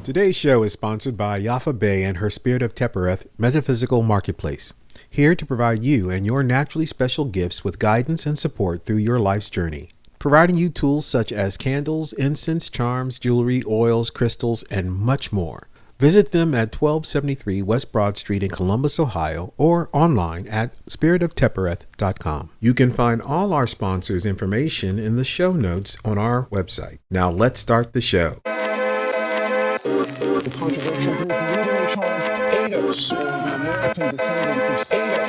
Today's show is sponsored by Yafa Bay and her Spirit of Tepereth Metaphysical Marketplace, here to provide you and your naturally special gifts with guidance and support through your life's journey, providing you tools such as candles, incense, charms, jewelry, oils, crystals, and much more. Visit them at 1273 West Broad Street in Columbus, Ohio, or online at spiritoftepereth.com. You can find all our sponsors' information in the show notes on our website. Now let's start the show. The controversial group leading in charge, ADOS, or the American Descendants of Slavery.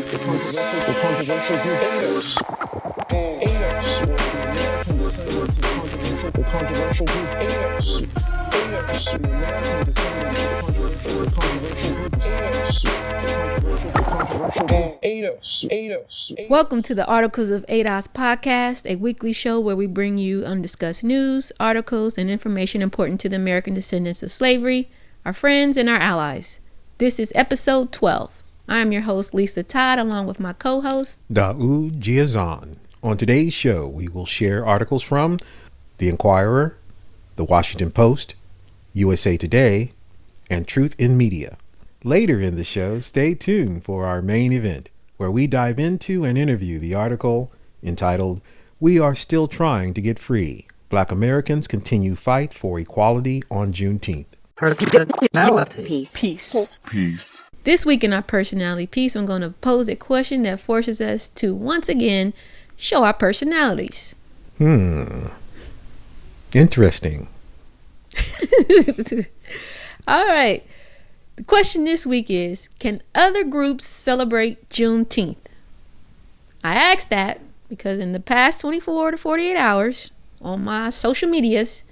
The controversial group ADOS, or the American Descendants of the controversial group ADOS, the American Descendants of the controversial group ADOS. Welcome to the Articles of ADOS podcast, a weekly show where we bring you undiscussed news, articles, and information important to the American descendants of slavery, our friends, and our allies. This is episode 12. I am your host, Lisa and Daud, along with my co-host, Daud Giazan. On today's show, we will share articles from The Inquirer, The Washington Post, USA Today, and Truth in Media. Later in the show, stay tuned for our main event, where we dive into and interview the article entitled, "We Are Still Trying to Get Free. Black Americans Continue Fight for Equality on Juneteenth." Personality Peace. This week in our personality piece, I'm going to pose a question that forces us to once again show our personalities. Interesting. All right. The question this week is, can other groups celebrate Juneteenth? I asked that because in the past 24 to 48 hours on my social medias,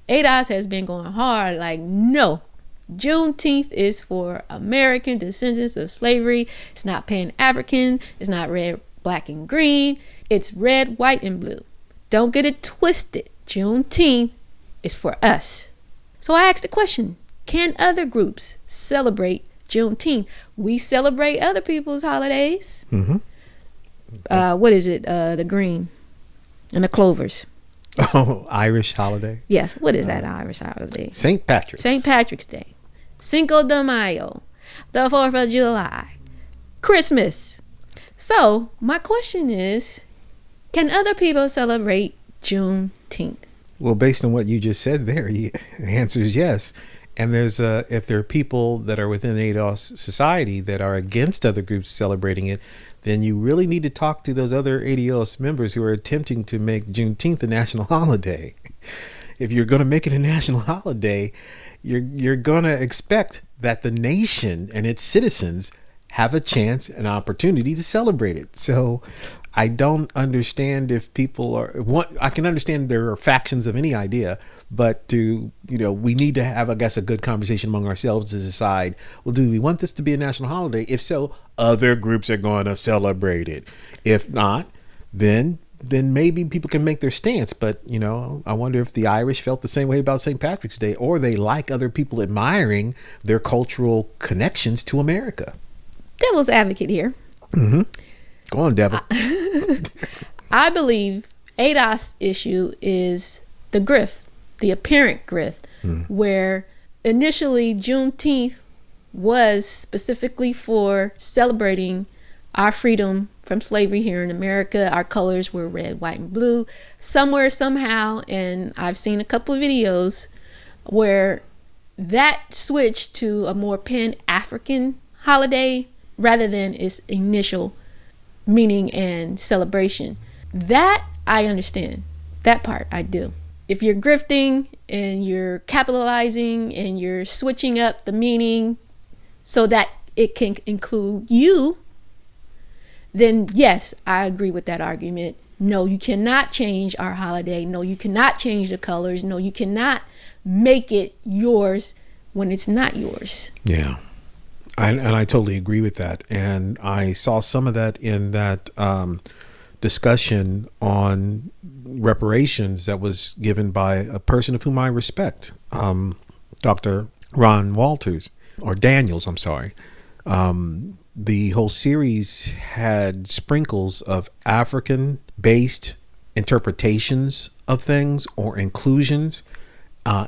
ADOS has been going hard like, no, Juneteenth is for American descendants of slavery. It's not Pan-African. It's not red, black, and green. It's red, white, and blue. Don't get it twisted. Juneteenth is for us. So I asked the question, can other groups celebrate Juneteenth? We celebrate other people's holidays. What is it? The green and the clovers. Oh, Irish holiday? Yes. What is that Irish holiday? St. Patrick's. St. Patrick's Day. Cinco de Mayo. The 4th of July. Christmas. So my question is, can other people celebrate Juneteenth? Well, based on what you just said there, the answer is yes. And there's if there are people that are within ADOS society that are against other groups celebrating it, then you really need to talk to those other ADOS members who are attempting to make Juneteenth a national holiday. If you're going to make it a national holiday, you're going to expect that the nation and its citizens have a chance, an opportunity to celebrate it. So I don't understand if people are I can understand there are factions of any idea, but we need to have, I guess, a good conversation among ourselves to decide, well, do we want this to be a national holiday? If so, other groups are going to celebrate it. If not, then maybe people can make their stance. But, I wonder if the Irish felt the same way about St. Patrick's Day, or they like other people admiring their cultural connections to America. Devil's advocate here. Go on, Devil. I believe ADOS issue is the grift, the apparent grift, where initially Juneteenth was specifically for celebrating our freedom from slavery here in America. Our colors were red, white, and blue. Somewhere, somehow, and I've seen a couple of videos where that switched to a more Pan-African holiday rather than its initial meaning and celebration. That I understand. That part I do. If you're grifting and you're capitalizing and you're switching up the meaning so that it can include you, then yes, I agree with that argument. No, you cannot change our holiday. No, you cannot change the colors. No, you cannot make it yours when it's not yours. Yeah. And I totally agree with that. And I saw some of that in that discussion on reparations that was given by a person of whom I respect, Dr. Ron Walters, or Daniels, I'm sorry. The whole series had sprinkles of African-based interpretations of things or inclusions.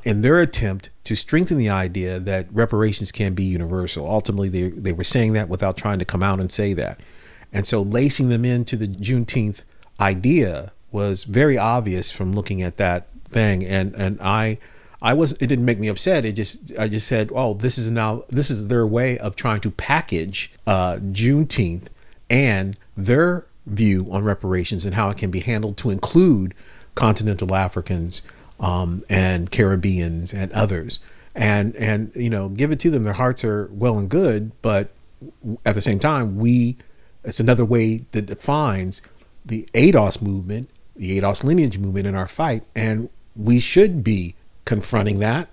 in their attempt to strengthen the idea that reparations can be universal. Ultimately, they were saying that without trying to come out and say that. And so lacing them into the Juneteenth idea was very obvious from looking at that thing. And I was, it didn't make me upset. I just said, oh, this is their way of trying to package Juneteenth and their view on reparations and how it can be handled to include continental Africans and Caribbeans and others, and give it to them. Their hearts are well and good, but at the same time, it's another way that defines the ADOS movement, the ADOS lineage movement in our fight, and we should be confronting that,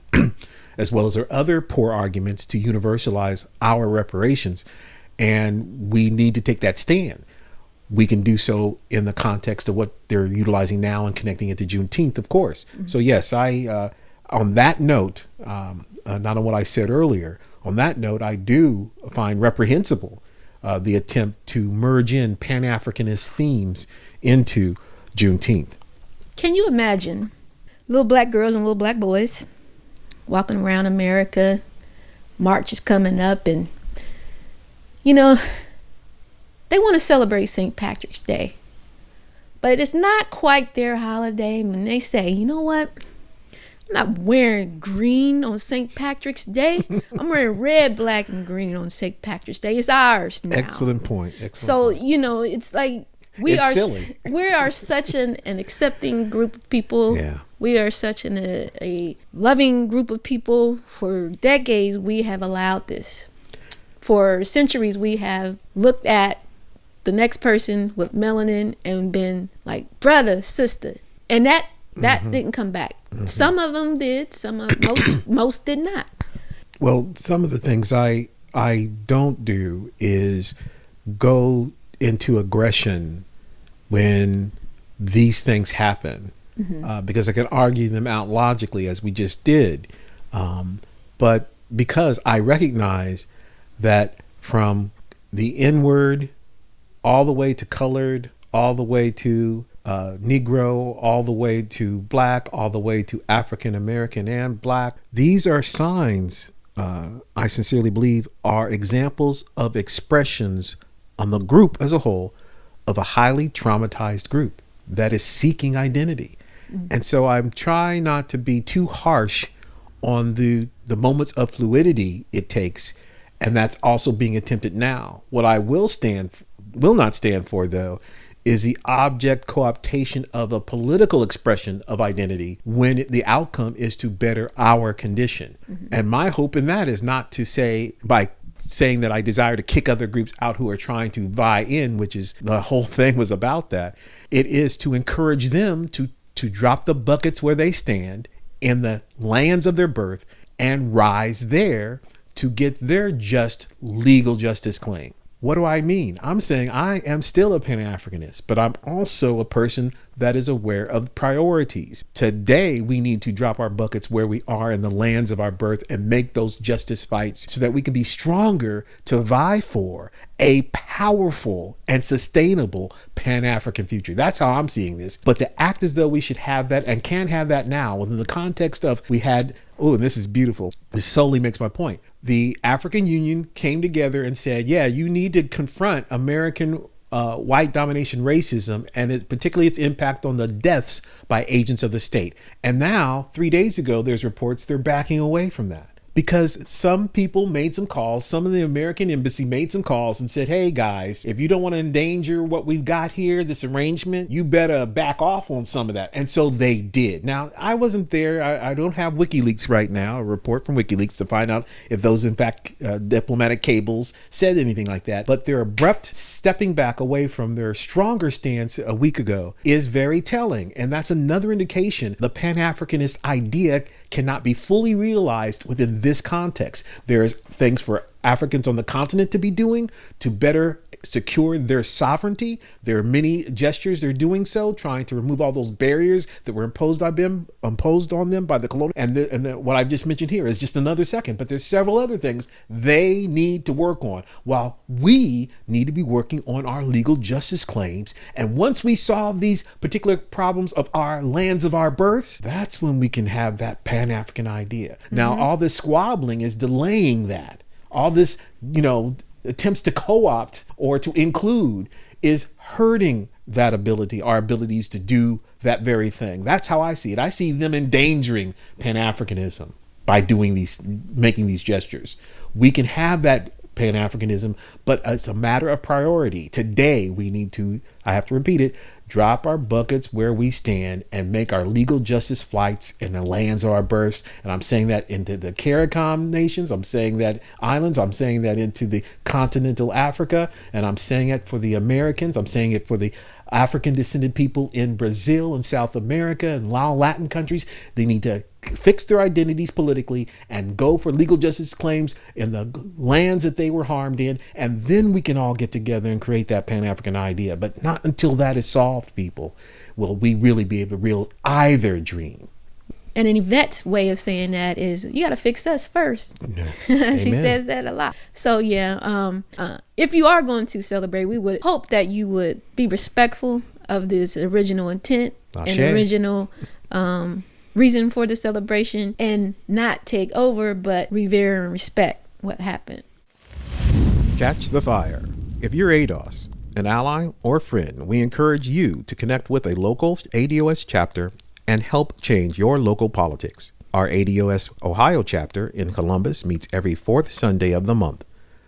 as well as their other poor arguments to universalize our reparations, and we need to take that stand. We can do so in the context of what they're utilizing now and connecting it to Juneteenth, of course. Mm-hmm. So yes, I on that note, not on what I said earlier, on that note, I do find reprehensible the attempt to merge in Pan-Africanist themes into Juneteenth. Can you imagine little black girls and little black boys walking around America, March is coming up, and they want to celebrate St. Patrick's Day, but it's not quite their holiday when they say, you know what? I'm not wearing green on St. Patrick's Day. I'm wearing red, black, and green on St. Patrick's Day. It's ours now. Excellent point. So, it's like we are such an accepting group of people. Yeah. We are such a loving group of people. For decades, we have allowed this. For centuries, we have looked at the next person with melanin and been like brother, sister, and that mm-hmm. didn't come back. Mm-hmm. Some of them did. Most did not. Well, some of the things I don't do is go into aggression when these things happen, mm-hmm. Because I can argue them out logically, as we just did, but because I recognize that from the N-word all the way to colored, all the way to Negro, all the way to black, all the way to African American and black. These are signs, I sincerely believe, are examples of expressions on the group as a whole of a highly traumatized group that is seeking identity. Mm-hmm. And so I'm trying not to be too harsh on the moments of fluidity it takes. And that's also being attempted now. What I will not stand for, though, is the object co-optation of a political expression of identity when the outcome is to better our condition. Mm-hmm. And my hope in that is not to say, by saying that I desire to kick other groups out who are trying to vie in, which is the whole thing was about that. It is to encourage them to drop the buckets where they stand in the lands of their birth and rise there to get their just legal justice claim. What do I mean? I'm saying I am still a Pan-Africanist, but I'm also a person that is aware of priorities. Today, we need to drop our buckets where we are in the lands of our birth and make those justice fights so that we can be stronger to vie for a powerful and sustainable Pan-African future. That's how I'm seeing this. But to act as though we should have that and can have that now within the context of and this is beautiful. This solely makes my point. The African Union came together and said, yeah, you need to confront American white domination racism, and particularly its impact on the deaths by agents of the state. And now, 3 days ago, there's reports they're backing away from that. Because some people made some calls, some of the American embassy made some calls and said, hey guys, if you don't want to endanger what we've got here, this arrangement, you better back off on some of that. And so they did. Now, I wasn't there. I don't have WikiLeaks right now, a report from WikiLeaks to find out if those, in fact, diplomatic cables said anything like that. But their abrupt stepping back away from their stronger stance a week ago is very telling. And that's another indication the Pan-Africanist idea cannot be fully realized within this context. There's things for Africans on the continent to be doing to better secure their sovereignty. There are many gestures they're doing so, trying to remove all those barriers that were imposed on them by the colonial. And what I've just mentioned here is just another second, but there's several other things they need to work on, while we need to be working on our legal justice claims. And once we solve these particular problems of our lands of our births, that's when we can have that Pan-African idea. Now, all this squabbling is delaying that. All this, attempts to co-opt or to include is hurting that ability, our abilities to do that very thing. That's how I see it. I see them endangering Pan-Africanism by making these gestures. We can have that Pan-Africanism, but it's a matter of priority. Today, we need to, I have to repeat it, drop our buckets where we stand and make our legal justice flights in the lands of our births. And I'm saying that into the CARICOM nations. I'm saying that islands. I'm saying that into the continental Africa. And I'm saying it for the Americans. I'm saying it for the African descended people in Brazil and South America and Latin countries. They need to fix their identities politically and go for legal justice claims in the lands that they were harmed in. And then we can all get together and create that Pan-African idea. But not until that is solved, people, will we really be able to realize either dream. And an Yvette's way of saying that is, you got to fix us first. Yeah. She says that a lot. So, if you are going to celebrate, we would hope that you would be respectful of this original intent and original reason for the celebration, and not take over, but revere and respect what happened. Catch the fire. If you're ADOS, an ally or friend, we encourage you to connect with a local ADOS chapter and help change your local politics. Our ADOS Ohio chapter in Columbus meets every fourth Sunday of the month.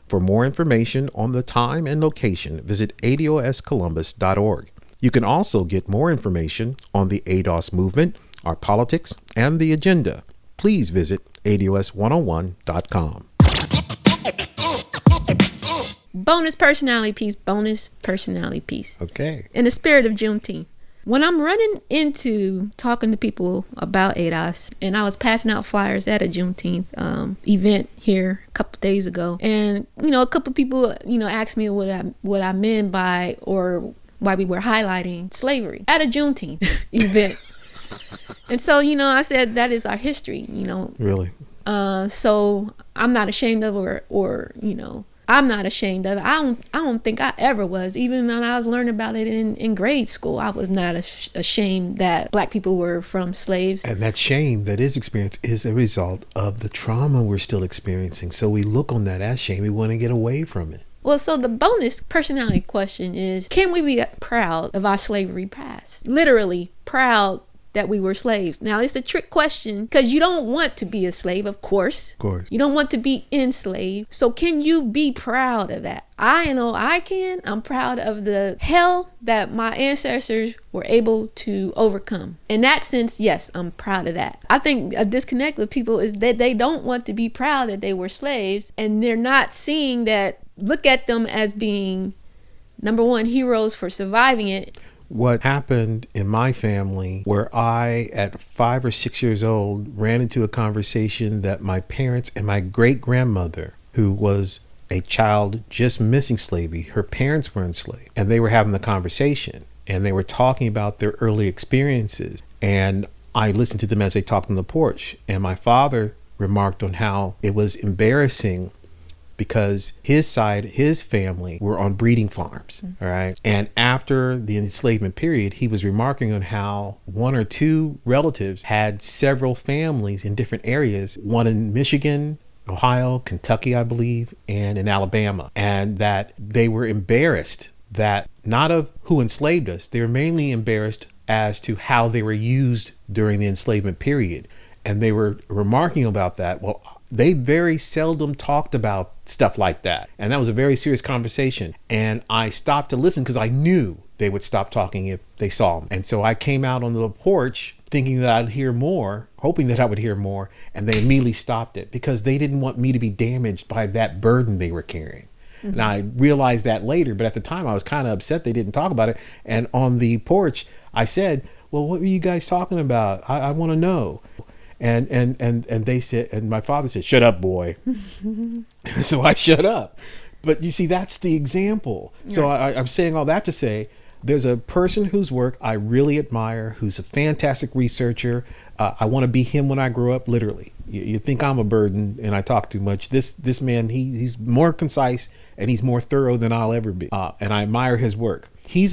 For more information on the time and location, visit adoscolumbus.org. You can also get more information on the ADOS movement, our politics, and the agenda. Please visit ados101.com. Bonus personality piece. Okay. In the spirit of Juneteenth. When I'm running into talking to people about ADOS, and I was passing out flyers at a Juneteenth event here a couple days ago, and a couple people asked me what I meant by, or why we were highlighting slavery at a Juneteenth event. And so I said that is our history. Really. So I'm not ashamed of or I'm not ashamed of it. I don't think I ever was. Even when I was learning about it in grade school, I was not ashamed that Black people were from slaves. And that shame that is experienced is a result of the trauma we're still experiencing. So we look on that as shame. We want to get away from it. Well, so the bonus personality question is, can we be proud of our slavery past? Literally proud that we were slaves. Now, it's a trick question because you don't want to be a slave, of course. Of course. You don't want to be enslaved. So can you be proud of that? I know I can. I'm proud of the hell that my ancestors were able to overcome. In that sense, yes, I'm proud of that. I think a disconnect with people is that they don't want to be proud that they were slaves, and they're not seeing that, look at them as being, number one, heroes for surviving it. What happened in my family, where I, at 5 or 6 years old, ran into a conversation that my parents and my great-grandmother, who was a child just missing slavery, her parents were enslaved, and they were having the conversation, and they were talking about their early experiences. And I listened to them as they talked on the porch, and my father remarked on how it was embarrassing because his family were on breeding farms, all right? And after the enslavement period, he was remarking on how one or two relatives had several families in different areas, one in Michigan, Ohio, Kentucky, I believe, and in Alabama, and that they were embarrassed, that not of who enslaved us, they were mainly embarrassed as to how they were used during the enslavement period. And they were remarking about that. Well, they very seldom talked about stuff like that. And that was a very serious conversation. And I stopped to listen because I knew they would stop talking if they saw me. And so I came out on the porch thinking that I'd hear more, hoping that I would hear more. And they immediately stopped it because they didn't want me to be damaged by that burden they were carrying. Mm-hmm. And I realized that later, but at the time I was kind of upset they didn't talk about it. And on the porch, I said, well, what were you guys talking about? I want to know. And they said, and my father said, shut up, boy. So I shut up But you see, that's the example. So I'm saying all that to say, there's a person whose work I really admire, who's a fantastic researcher. I want to be him when I grow up, literally. You think I'm a burden and I talk too much. This man, he's more concise and he's more thorough than I'll ever be. And I admire his work. He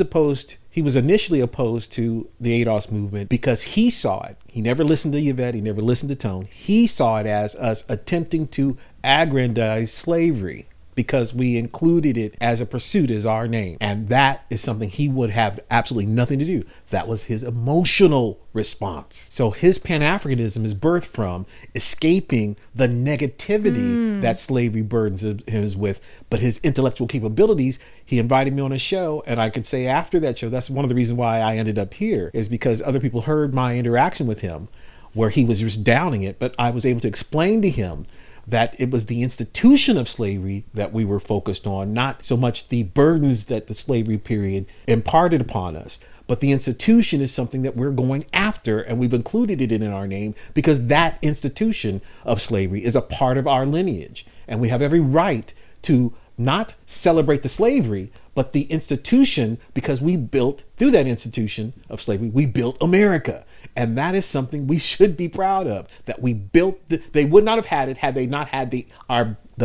was initially opposed to the ADOS movement because he saw it. He never listened to Yvette. He never listened to Tone. He saw it as us attempting to aggrandize slavery, because we included it as a pursuit as our name. And that is something he would have absolutely nothing to do. That was his emotional response. So his Pan-Africanism is birthed from escaping the negativity that slavery burdens him with. But his intellectual capabilities, he invited me on a show, and I could say after that show, that's one of the reasons why I ended up here, is because other people heard my interaction with him where he was just downing it. But I was able to explain to him that it was the institution of slavery that we were focused on, not so much the burdens that the slavery period imparted upon us. But the institution is something that we're going after, and we've included it in our name because that institution of slavery is a part of our lineage. And we have every right to not celebrate the slavery, but the institution, because we built, through that institution of slavery, we built America. And that is something we should be proud of, that we built. They would not have had it had they not had the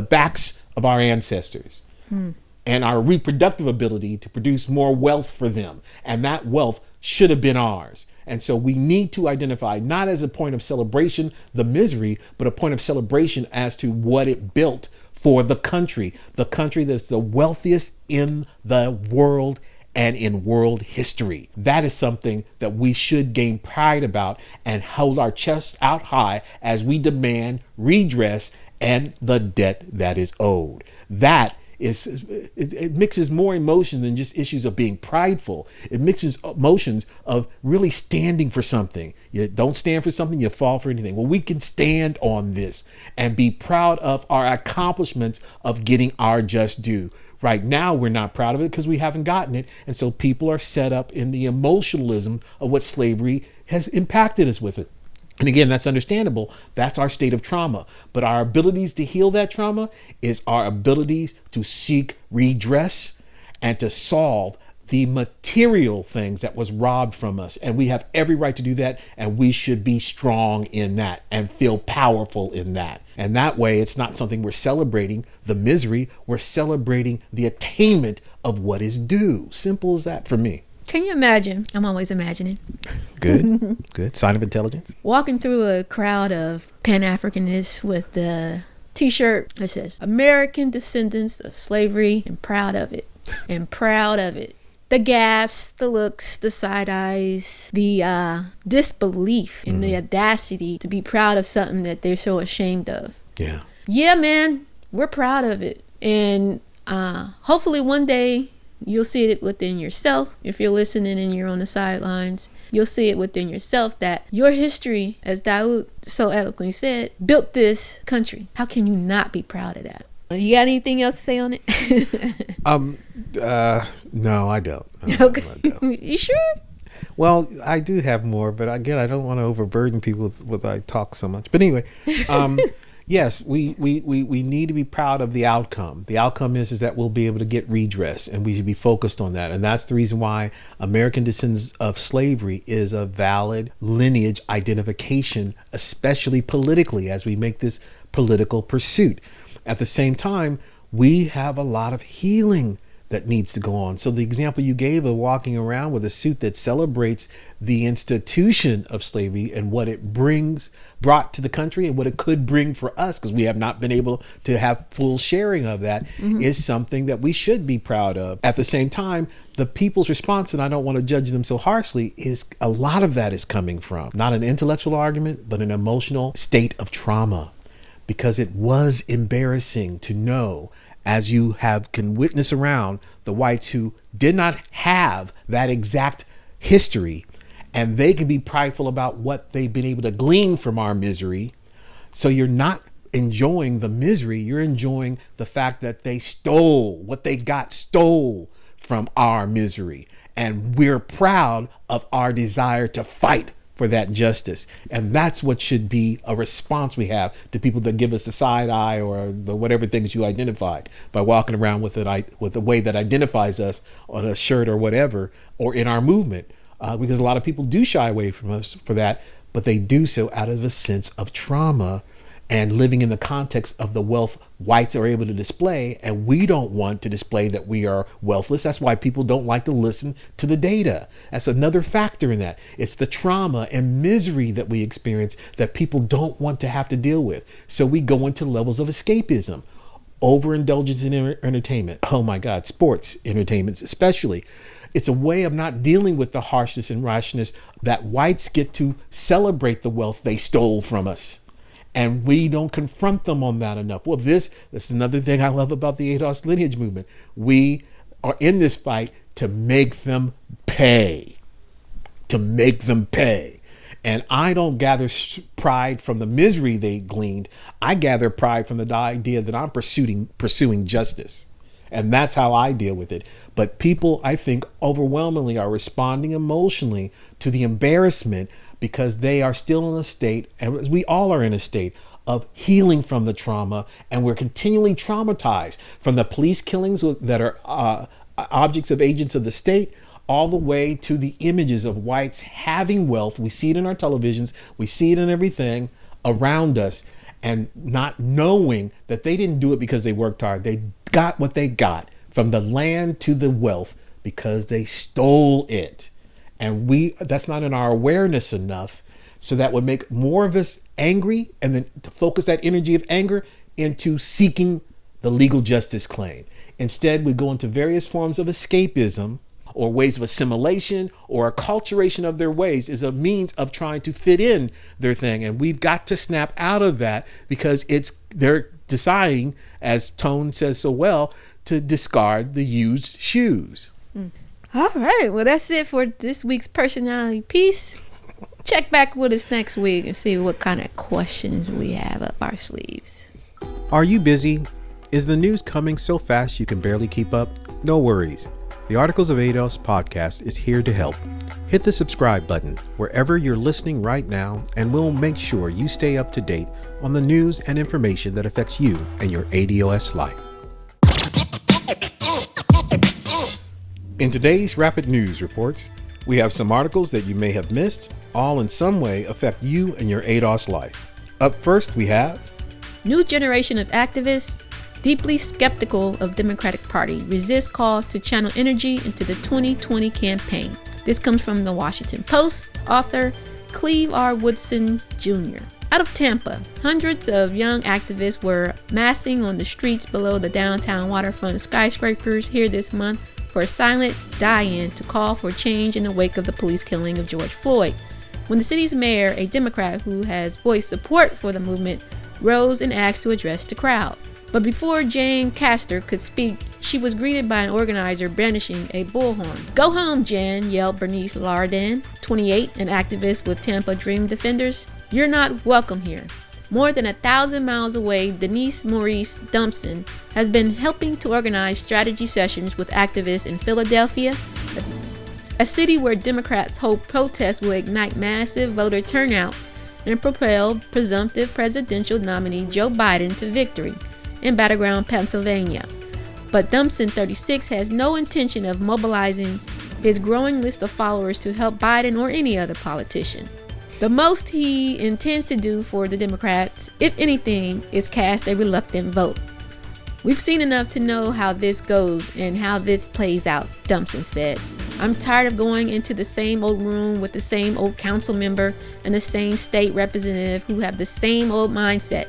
backs of our ancestors and our reproductive ability to produce more wealth for them. And that wealth should have been ours. And so we need to identify, not as a point of celebration, the misery, but a point of celebration as to what it built for the country that's the wealthiest in the world and in world history. That is something that we should gain pride about and hold our chest out high as we demand redress and the debt that is owed. That is, it mixes more emotion than just issues of being prideful. It mixes emotions of really standing for something. You don't stand for something, you fall for anything. Well, we can stand on this and be proud of our accomplishments of getting our just due. Right now, we're not proud of it because we haven't gotten it. And so people are set up in the emotionalism of what slavery has impacted us with it. And again, that's understandable. That's our state of trauma. But our abilities to heal that trauma is our abilities to seek redress and to solve the material things that was robbed from us. And we have every right to do that. And we should be strong in that and feel powerful in that. And that way, it's not something we're celebrating the misery. We're celebrating the attainment of what is due. Simple as that for me. Can you imagine? I'm always imagining. Good. Good. Sign of intelligence. Walking through a crowd of Pan-Africanists with the t-shirt that says, American Descendants of Slavery, and proud of it. And proud of it. The gaffes, the looks, the side eyes, the disbelief and the audacity to be proud of something that they're so ashamed of. Yeah. Yeah, man, we're proud of it. And hopefully one day you'll see it within yourself. If you're listening and you're on the sidelines, you'll see it within yourself that your history, as Daud so eloquently said, built this country. How can you not be proud of that? You got anything else to say on it? No, I don't. Okay. I don't. You sure? Well, I do have more, but again, I don't want to overburden people with I talk so much. But anyway, yes, we need to be proud of the outcome. The outcome is that we'll be able to get redress, and we should be focused on that. And that's the reason why American Descendants of Slavery is a valid lineage identification, especially politically, as we make this political pursuit. At the same time, we have a lot of healing that needs to go on. So the example you gave of walking around with a suit that celebrates the institution of slavery and what it brought to the country and what it could bring for us, because we have not been able to have full sharing of that, is something that we should be proud of. At the same time, the people's response, and I don't want to judge them so harshly, is a lot of that is coming from not an intellectual argument, but an emotional state of trauma. Because it was embarrassing to know, as you can witness around, the whites who did not have that exact history, and they can be prideful about what they've been able to glean from our misery. So you're not enjoying the misery, you're enjoying the fact that they stole what they stole from our misery. And we're proud of our desire to fight for that justice. And that's what should be a response we have to people that give us the side eye or the whatever things you identified by walking around with a way that identifies us on a shirt or whatever, or in our movement. Because a lot of people do shy away from us for that, but they do so out of a sense of trauma and living in the context of the wealth whites are able to display. And we don't want to display that we are wealthless. That's why people don't like to listen to the data. That's another factor in that. It's the trauma and misery that we experience that people don't want to have to deal with. So we go into levels of escapism, overindulgence in entertainment. Oh my God, sports entertainments especially. It's a way of not dealing with the harshness and rashness that whites get to celebrate the wealth they stole from us. And we don't confront them on that enough. Well, this is another thing I love about the ADOS lineage movement. We are in this fight to make them pay. To make them pay. And I don't gather pride from the misery they gleaned. I gather pride from the idea that I'm pursuing justice. And that's how I deal with it. But people, I think, overwhelmingly are responding emotionally to the embarrassment because they are still in a state, and we all are in a state, of healing from the trauma. And we're continually traumatized from the police killings that are objects of agents of the state, all the way to the images of whites having wealth. We see it in our televisions. We see it in everything around us, and not knowing that they didn't do it because they worked hard. They got what they got from the land to the wealth because they stole it. And that's not in our awareness enough. So that would make more of us angry, and then to focus that energy of anger into seeking the legal justice claim. Instead, we go into various forms of escapism or ways of assimilation or acculturation of their ways as a means of trying to fit in their thing. And we've got to snap out of that because they're deciding, as Tone says so well, to discard the used shoes. All right. Well, that's it for this week's personality piece. Check back with us next week and see what kind of questions we have up our sleeves. Are you busy? Is the news coming so fast you can barely keep up? No worries. The Articles of ADOS podcast is here to help. Hit the subscribe button wherever you're listening right now, and we'll make sure you stay up to date on the news and information that affects you and your ADOS life. In today's Rapid News Reports, we have some articles that you may have missed, all in some way affect you and your ADOS life. Up first, we have New generation of activists, deeply skeptical of Democratic Party, resist calls to channel energy into the 2020 campaign. This comes from the Washington Post, author Cleve R. Woodson Jr. Out of Tampa, hundreds of young activists were massing on the streets below the downtown waterfront skyscrapers here this month for a silent die-in to call for change in the wake of the police killing of George Floyd. When the city's mayor, a Democrat who has voiced support for the movement, rose and asked to address the crowd. But before Jane Castor could speak, she was greeted by an organizer brandishing a bullhorn. "Go home, Jan," yelled Bernice Larden, 28, an activist with Tampa Dream Defenders. "You're not welcome here." More than 1,000 miles away, Denise Maurice Dumpson has been helping to organize strategy sessions with activists in Philadelphia, a city where Democrats hope protests will ignite massive voter turnout and propel presumptive presidential nominee Joe Biden to victory, in Battleground, Pennsylvania. But Dumpson, 36, has no intention of mobilizing his growing list of followers to help Biden or any other politician. The most he intends to do for the Democrats, if anything, is cast a reluctant vote. "We've seen enough to know how this goes and how this plays out," Dumpson said. "I'm tired of going into the same old room with the same old council member and the same state representative who have the same old mindset.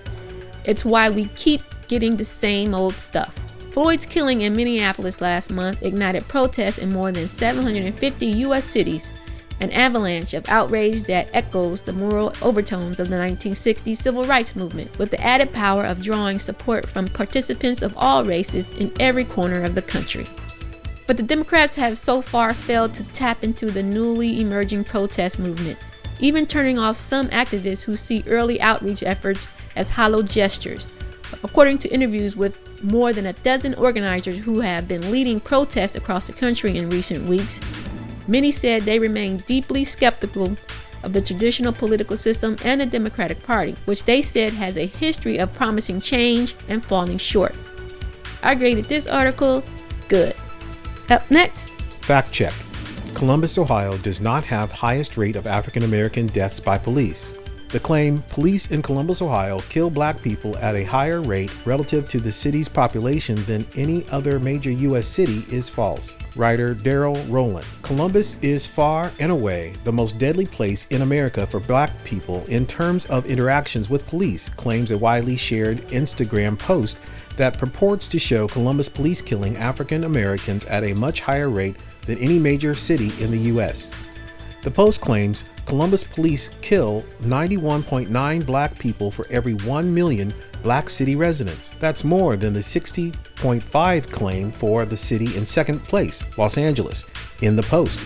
It's why we keep getting the same old stuff." Floyd's killing in Minneapolis last month ignited protests in more than 750 U.S. cities, an avalanche of outrage that echoes the moral overtones of the 1960s civil rights movement, with the added power of drawing support from participants of all races in every corner of the country. But the Democrats have so far failed to tap into the newly emerging protest movement, even turning off some activists who see early outreach efforts as hollow gestures. According to interviews with more than a dozen organizers who have been leading protests across the country in recent weeks, many said they remain deeply skeptical of the traditional political system and the Democratic Party, which they said has a history of promising change and falling short. I graded this article good. Up next, Fact check. Columbus, Ohio does not have highest rate of African American deaths by police. The claim police in Columbus, Ohio kill black people at a higher rate relative to the city's population than any other major U.S. city is false. Writer Daryl Rowland. Columbus is far and away the most deadly place in America for black people in terms of interactions with police, claims a widely shared Instagram post that purports to show Columbus police killing African Americans at a much higher rate than any major city in the U.S. The post claims Columbus police kill 91.9 black people for every 1 million black city residents. That's more than the 60.5 claim for the city in second place, Los Angeles, in the post.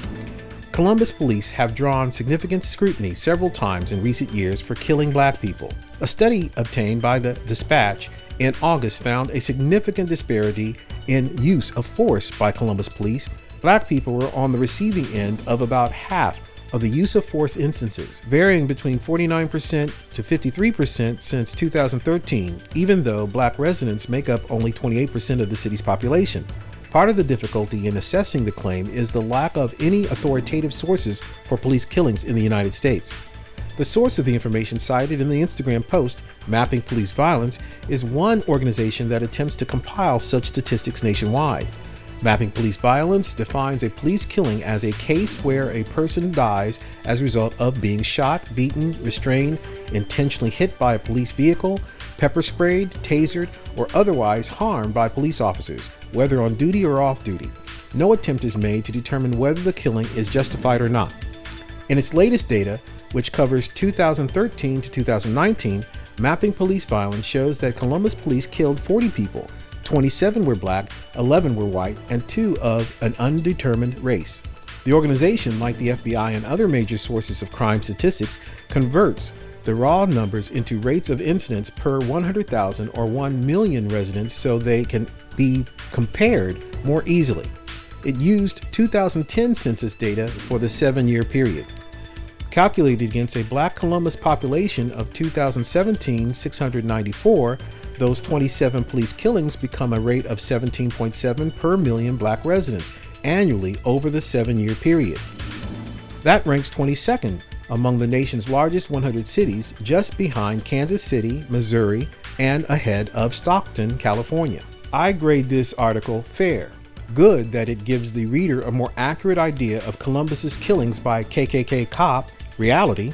Columbus police have drawn significant scrutiny several times in recent years for killing black people. A study obtained by the Dispatch in August found a significant disparity in use of force by Columbus police. Black people were on the receiving end of about half of the use of force instances, varying between 49% to 53% since 2013, even though black residents make up only 28% of the city's population. Part of the difficulty in assessing the claim is the lack of any authoritative sources for police killings in the United States. The source of the information cited in the Instagram post, Mapping Police Violence, is one organization that attempts to compile such statistics nationwide. Mapping Police Violence defines a police killing as a case where a person dies as a result of being shot, beaten, restrained, intentionally hit by a police vehicle, pepper sprayed, tasered, or otherwise harmed by police officers, whether on duty or off duty. No attempt is made to determine whether the killing is justified or not. In its latest data, which covers 2013 to 2019, Mapping Police Violence shows that Columbus police killed 40 people. 27 were black, 11 were white, and 2 of an undetermined race. The organization, like the FBI and other major sources of crime statistics, converts the raw numbers into rates of incidents per 100,000 or 1 million residents so they can be compared more easily. It used 2010 census data for the 7-year period. Calculated against a black Columbus population of 2017 694, those 27 police killings become a rate of 17.7 per million black residents annually over the 7-year period. That ranks 22nd among the nation's largest 100 cities, just behind Kansas City, Missouri, and ahead of Stockton, California. I grade this article fair. Good that it gives the reader a more accurate idea of Columbus's killings by KKK cop reality.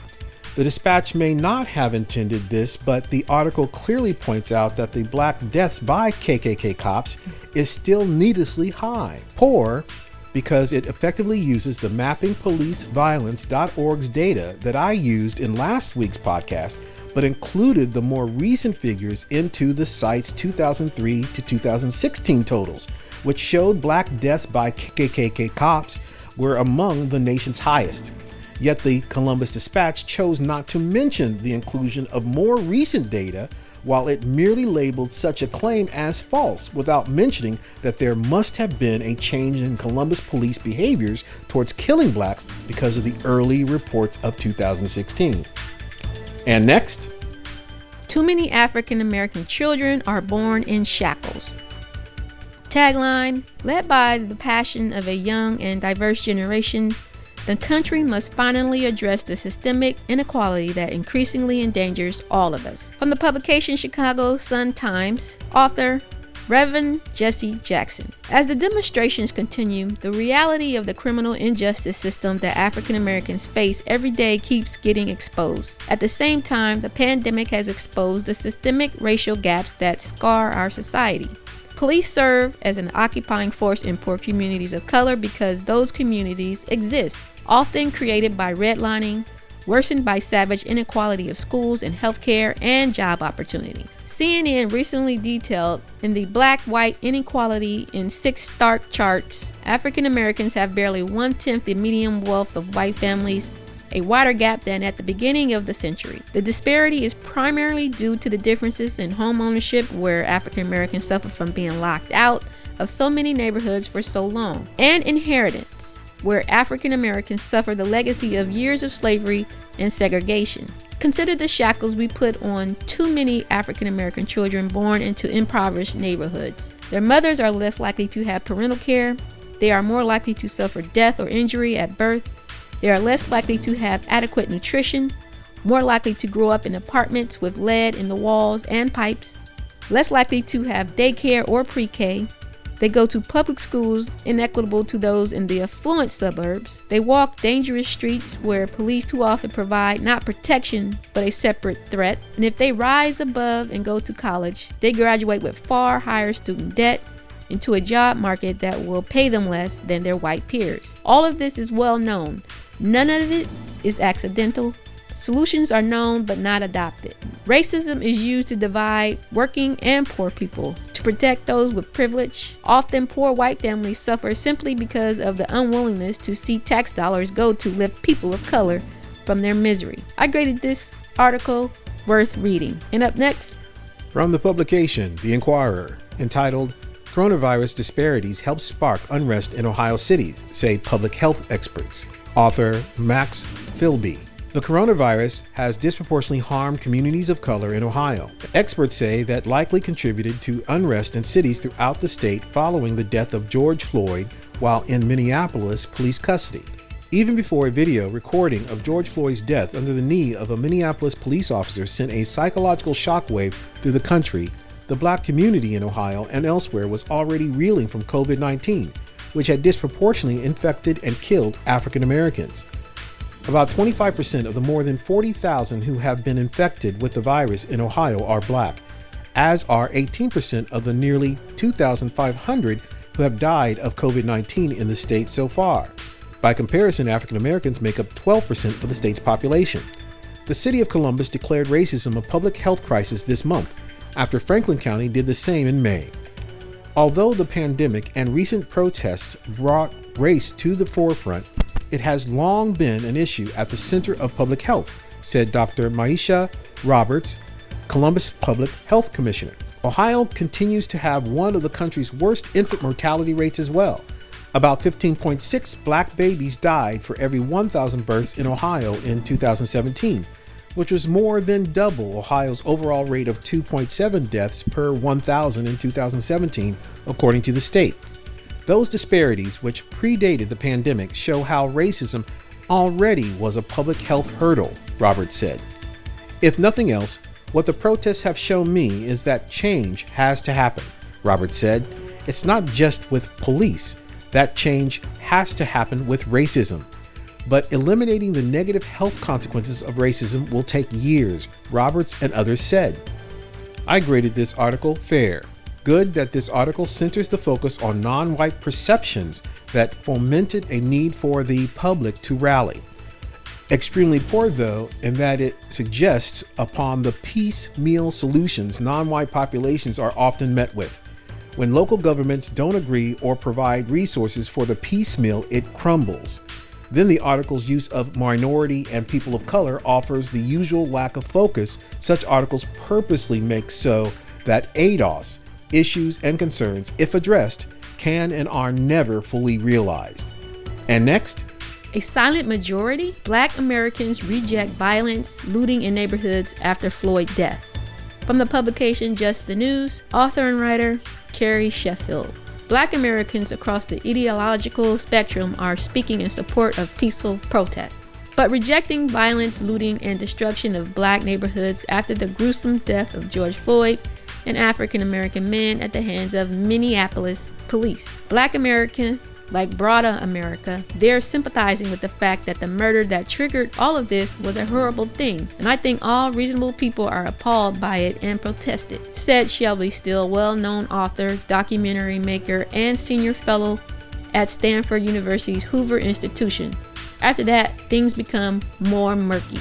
The Dispatch may not have intended this, but the article clearly points out that the black deaths by KKK cops is still needlessly high. Poor, because it effectively uses the mappingpoliceviolence.org's data that I used in last week's podcast, but included the more recent figures into the site's 2003 to 2016 totals, which showed black deaths by KKK cops were among the nation's highest. Yet the Columbus Dispatch chose not to mention the inclusion of more recent data, while it merely labeled such a claim as false, without mentioning that there must have been a change in Columbus police behaviors towards killing blacks because of the early reports of 2016. And next, too many African American children are born in shackles. Tagline: led by the passion of a young and diverse generation, the country must finally address the systemic inequality that increasingly endangers all of us. From the publication Chicago Sun-Times, author Reverend Jesse Jackson. As the demonstrations continue, the reality of the criminal injustice system that African Americans face every day keeps getting exposed. At the same time, the pandemic has exposed the systemic racial gaps that scar our society. Police serve as an occupying force in poor communities of color because those communities exist, often created by redlining, worsened by savage inequality of schools and healthcare and job opportunity. CNN recently detailed in the Black-White Inequality in 6 stark charts, African Americans have barely 1/10 the median wealth of white families, a wider gap than at the beginning of the century. The disparity is primarily due to the differences in home ownership, where African Americans suffer from being locked out of so many neighborhoods for so long, and inheritance, where African Americans suffer the legacy of years of slavery and segregation. Consider the shackles we put on too many African American children born into impoverished neighborhoods. Their mothers are less likely to have parental care. They are more likely to suffer death or injury at birth. They are less likely to have adequate nutrition, more likely to grow up in apartments with lead in the walls and pipes, less likely to have daycare or pre-K. They go to public schools inequitable to those in the affluent suburbs. They walk dangerous streets where police too often provide not protection, but a separate threat. And if they rise above and go to college, they graduate with far higher student debt into a job market that will pay them less than their white peers. All of this is well known. None of it is accidental. Solutions are known but not adopted. Racism is used to divide working and poor people, to protect those with privilege. Often poor white families suffer simply because of the unwillingness to see tax dollars go to lift people of color from their misery. I graded this article worth reading. And up next, from the publication The Inquirer, entitled Coronavirus Disparities Help Spark Unrest in Ohio Cities, say public health experts. Author Max Philby. The coronavirus has disproportionately harmed communities of color in Ohio. Experts say that likely contributed to unrest in cities throughout the state following the death of George Floyd while in Minneapolis police custody. Even before a video recording of George Floyd's death under the knee of a Minneapolis police officer sent a psychological shockwave through the country, the black community in Ohio and elsewhere was already reeling from COVID-19, which had disproportionately infected and killed African Americans. About 25% of the more than 40,000 who have been infected with the virus in Ohio are black, as are 18% of the nearly 2,500 who have died of COVID-19 in the state so far. By comparison, African Americans make up 12% of the state's population. The city of Columbus declared racism a public health crisis this month, after Franklin County did the same in May. Although the pandemic and recent protests brought race to the forefront, it has long been an issue at the center of public health, said Dr. Maisha Roberts, Columbus Public Health Commissioner. Ohio continues to have one of the country's worst infant mortality rates as well. About 15.6 black babies died for every 1,000 births in Ohio in 2017, which was more than double Ohio's overall rate of 2.7 deaths per 1,000 in 2017, according to the state. Those disparities, which predated the pandemic, show how racism already was a public health hurdle, Roberts said. If nothing else, what the protests have shown me is that change has to happen, Roberts said. It's not just with police. That change has to happen with racism. But eliminating the negative health consequences of racism will take years, Roberts and others said. I graded this article fair. Good that this article centers the focus on non-white perceptions that fomented a need for the public to rally. Extremely poor, though, in that it suggests upon the piecemeal solutions non-white populations are often met with. When local governments don't agree or provide resources for the piecemeal, it crumbles. Then the article's use of minority and people of color offers the usual lack of focus such articles purposely make so that ADOS, issues and concerns, if addressed, can and are never fully realized. And next, a silent majority, Black Americans reject violence, looting in neighborhoods after Floyd death. From the publication Just the News, author and writer Carrie Sheffield. Black Americans across the ideological spectrum are speaking in support of peaceful protest, but rejecting violence, looting, and destruction of Black neighborhoods after the gruesome death of George Floyd, an African American man at the hands of Minneapolis police. Black American, like broader America, they're sympathizing with the fact that the murder that triggered all of this was a horrible thing, and I think all reasonable people are appalled by it and protested, said Shelby Steele, well-known author, documentary maker, and senior fellow at Stanford University's Hoover Institution. After that, things become more murky.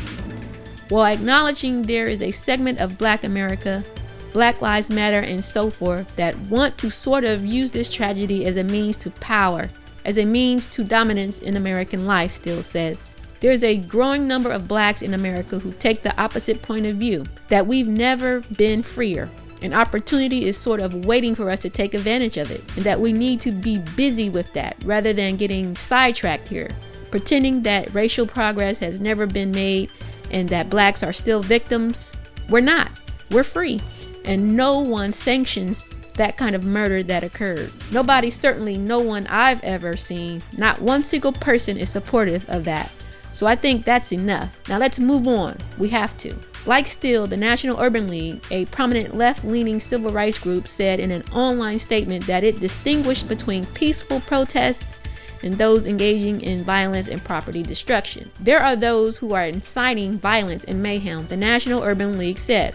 While acknowledging there is a segment of Black America, Black Lives Matter, and so forth, that want to sort of use this tragedy as a means to power, as a means to dominance in American life, Steele says. There's a growing number of Blacks in America who take the opposite point of view, that we've never been freer. An opportunity is sort of waiting for us to take advantage of it, and that we need to be busy with that rather than getting sidetracked here, pretending that racial progress has never been made and that blacks are still victims. We're not. We're free, and no one sanctions that kind of murder that occurred. Nobody, certainly no one I've ever seen, not one single person is supportive of that. So I think that's enough. Now let's move on. We have to. Like Still, the National Urban League, a prominent left-leaning civil rights group, said in an online statement that it distinguished between peaceful protests and those engaging in violence and property destruction. There are those who are inciting violence and mayhem, the National Urban League said,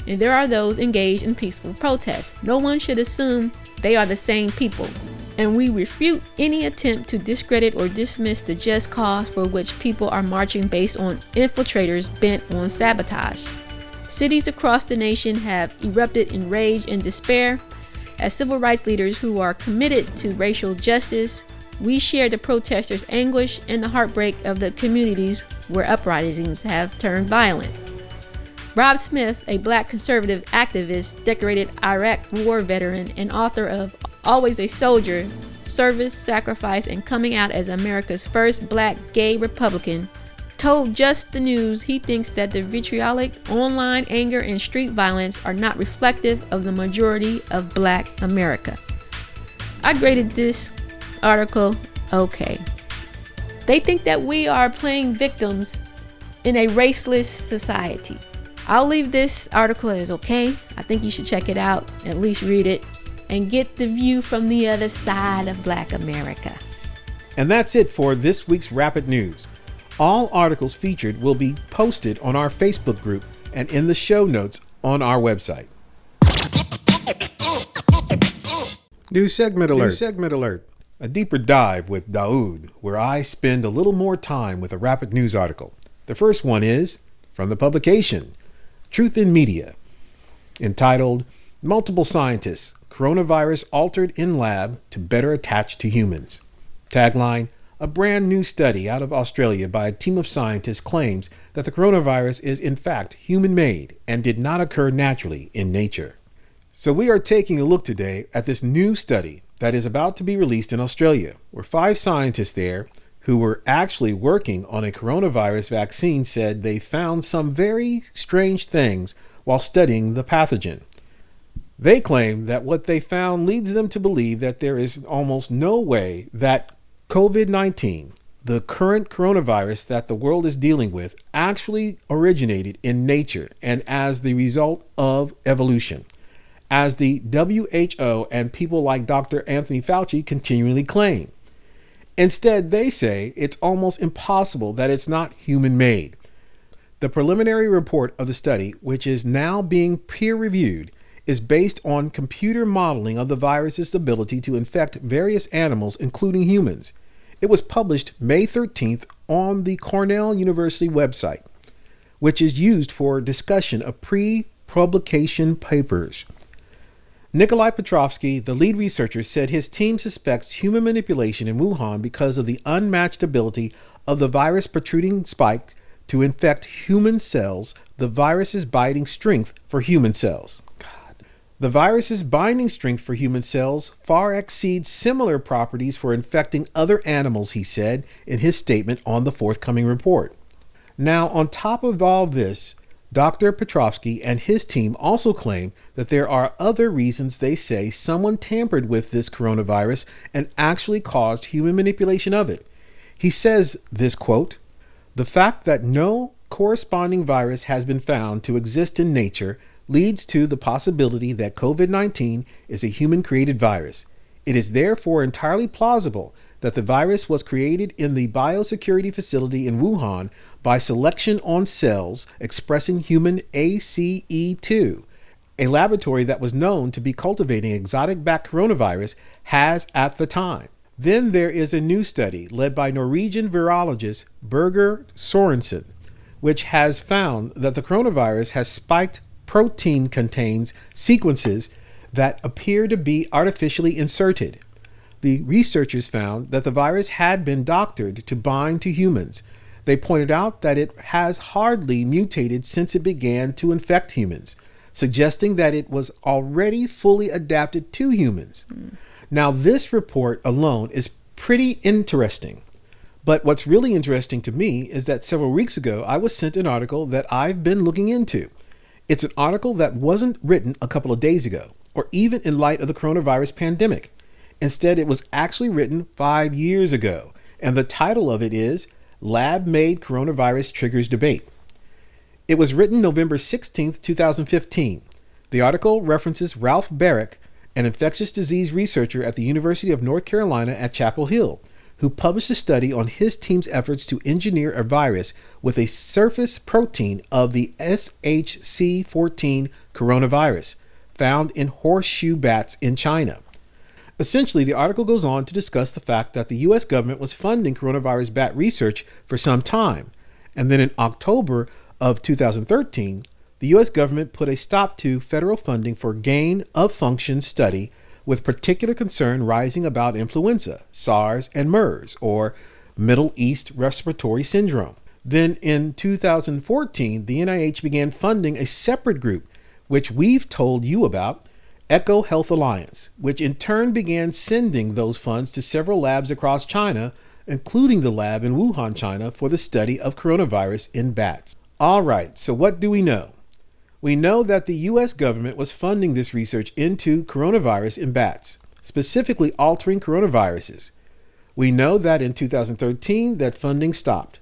and there are those engaged in peaceful protests. No one should assume they are the same people, and we refute any attempt to discredit or dismiss the just cause for which people are marching based on infiltrators bent on sabotage. Cities across the nation have erupted in rage and despair. As civil rights leaders who are committed to racial justice, we share the protesters' anguish and the heartbreak of the communities where uprisings have turned violent. Rob Smith, a black conservative activist, decorated Iraq war veteran, and author of Always a Soldier, Service, Sacrifice, and Coming Out as America's First Black Gay Republican, told Just the News he thinks that the vitriolic online anger and street violence are not reflective of the majority of Black America. I graded this article okay. They think that we are playing victims in a raceless society. I'll leave this article as okay. I think you should check it out, at least read it, and get the view from the other side of Black America. And that's it for this week's Rapid News. All articles featured will be posted on our Facebook group and in the show notes on our website. New segment alert. A deeper dive with Daud, where I spend a little more time with a Rapid News article. The first one is from the publication Truth in Media, entitled Multiple Scientists, Coronavirus Altered in Lab to Better Attach to Humans. Tagline, a brand new study out of Australia by a team of scientists claims that the coronavirus is in fact human-made and did not occur naturally in nature. So we are taking a look today at this new study that is about to be released in Australia, where 5 scientists there who were actually working on a coronavirus vaccine said they found some very strange things while studying the pathogen. They claim that what they found leads them to believe that there is almost no way that COVID-19, the current coronavirus that the world is dealing with, actually originated in nature and as the result of evolution, as the WHO and people like Dr. Anthony Fauci continually claim. Instead, they say it's almost impossible that it's not human-made. The preliminary report of the study, which is now being peer-reviewed, is based on computer modeling of the virus's ability to infect various animals, including humans. It was published May 13th on the Cornell University website, which is used for discussion of pre-publication papers. Nikolai Petrovsky, the lead researcher, said his team suspects human manipulation in Wuhan because of the unmatched ability of the virus protruding spike to infect human cells, the virus's binding strength for human cells. The virus's binding strength for human cells far exceeds similar properties for infecting other animals, he said in his statement on the forthcoming report. Now, on top of all this, Dr. Petrovsky and his team also claim that there are other reasons they say someone tampered with this coronavirus and actually caused human manipulation of it. He says this, quote, "The fact that no corresponding virus has been found to exist in nature leads to the possibility that COVID-19 is a human-created virus. It is therefore entirely plausible that the virus was created in the biosecurity facility in Wuhan by selection on cells expressing human ACE2, a laboratory that was known to be cultivating exotic bat coronavirus has at the time." Then there is a new study led by Norwegian virologist Birger Sorensen, which has found that the coronavirus has spiked protein contains sequences that appear to be artificially inserted. The researchers found that the virus had been doctored to bind to humans. They pointed out that it has hardly mutated since it began to infect humans. suggesting that it was already fully adapted to humans. Now, this report alone is pretty interesting. But what's really interesting to me is that several weeks ago, I was sent an article that I've been looking into. It's an article that wasn't written a couple of days ago, or even in light of the coronavirus pandemic. Instead, it was actually written 5 years ago, and the title of it is Lab-Made Coronavirus Triggers Debate. It was written November 16th, 2015. The article references Ralph Barrick, an infectious disease researcher at the University of North Carolina at Chapel Hill, who published a study on his team's efforts to engineer a virus with a surface protein of the SHC14 coronavirus found in horseshoe bats in China. Essentially, the article goes on to discuss the fact that the U.S. government was funding coronavirus bat research for some time, and then in October of 2013, the U.S. government put a stop to federal funding for gain-of-function study, with particular concern rising about influenza, SARS, and MERS, or Middle East Respiratory Syndrome. Then in 2014, the NIH began funding a separate group, which we've told you about, Eco Health Alliance, which in turn began sending those funds to several labs across China, including the lab in Wuhan, China, for the study of coronavirus in bats. All right, so what do we know? We know that the U.S. government was funding this research into coronavirus in bats, specifically altering coronaviruses. We know that in 2013 that funding stopped.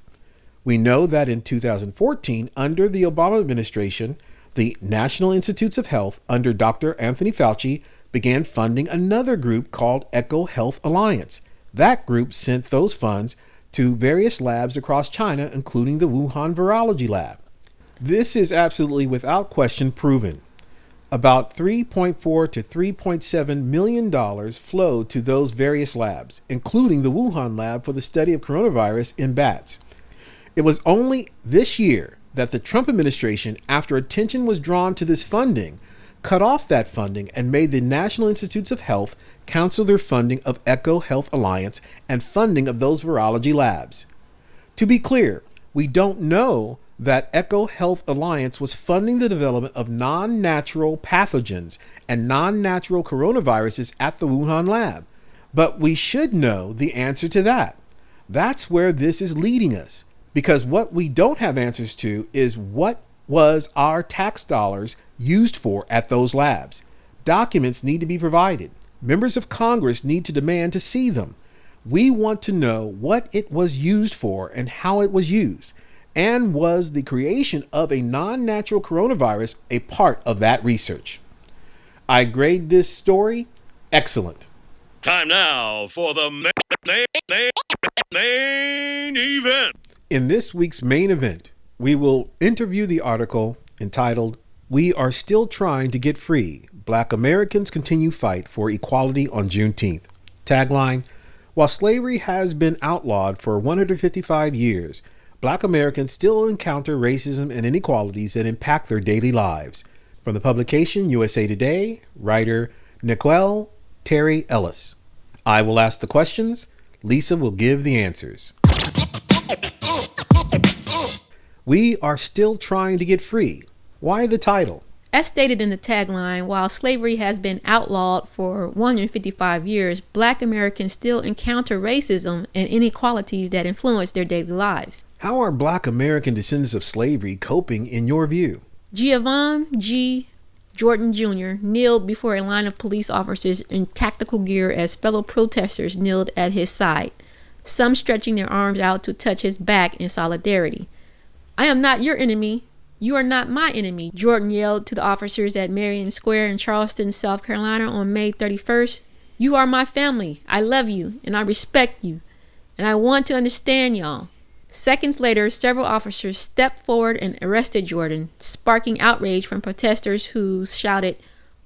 We know that in 2014, under the Obama administration, the National Institutes of Health under Dr. Anthony Fauci began funding another group called Eco Health Alliance. That group sent those funds to various labs across China, including the Wuhan Virology Lab. This is absolutely without question proven. About $3.4 to $3.7 million flowed to those various labs, including the Wuhan lab for the study of coronavirus in bats. It was only this year that the Trump administration, after attention was drawn to this funding, cut off that funding and made the National Institutes of Health cancel their funding of Eco Health Alliance and funding of those virology labs. To be clear, we don't know that Eco Health Alliance was funding the development of non-natural pathogens and non-natural coronaviruses at the Wuhan lab. But we should know the answer to that. That's where this is leading us. Because what we don't have answers to is what was our tax dollars used for at those labs. Documents need to be provided. Members of Congress need to demand to see them. We want to know what it was used for and how it was used. And was the creation of a non-natural coronavirus a part of that research? I grade this story excellent. Time now for the main event. In this week's main event, we will interview the article entitled, "We Are Still Trying to Get Free. Black Americans Continue Fight for Equality on Juneteenth." Tagline, "While slavery has been outlawed for 155 years, Black Americans still encounter racism and inequalities that impact their daily lives." From the publication USA Today, writer Nicole Terry Ellis. I will ask the questions. Lisa will give the answers. We are still trying to get free. Why the title? As stated in the tagline, while slavery has been outlawed for 155 years, Black Americans still encounter racism and inequalities that influence their daily lives. How are Black American descendants of slavery coping in your view? Giovanni G. Jordan Jr. kneeled before a line of police officers in tactical gear as fellow protesters kneeled at his side, some stretching their arms out to touch his back in solidarity. "I am not your enemy. You are not my enemy," Jordan yelled to the officers at Marion Square in Charleston, South Carolina on May 31st. "You are my family. I love you and I respect you. And I want to understand y'all." Seconds later, several officers stepped forward and arrested Jordan, sparking outrage from protesters who shouted,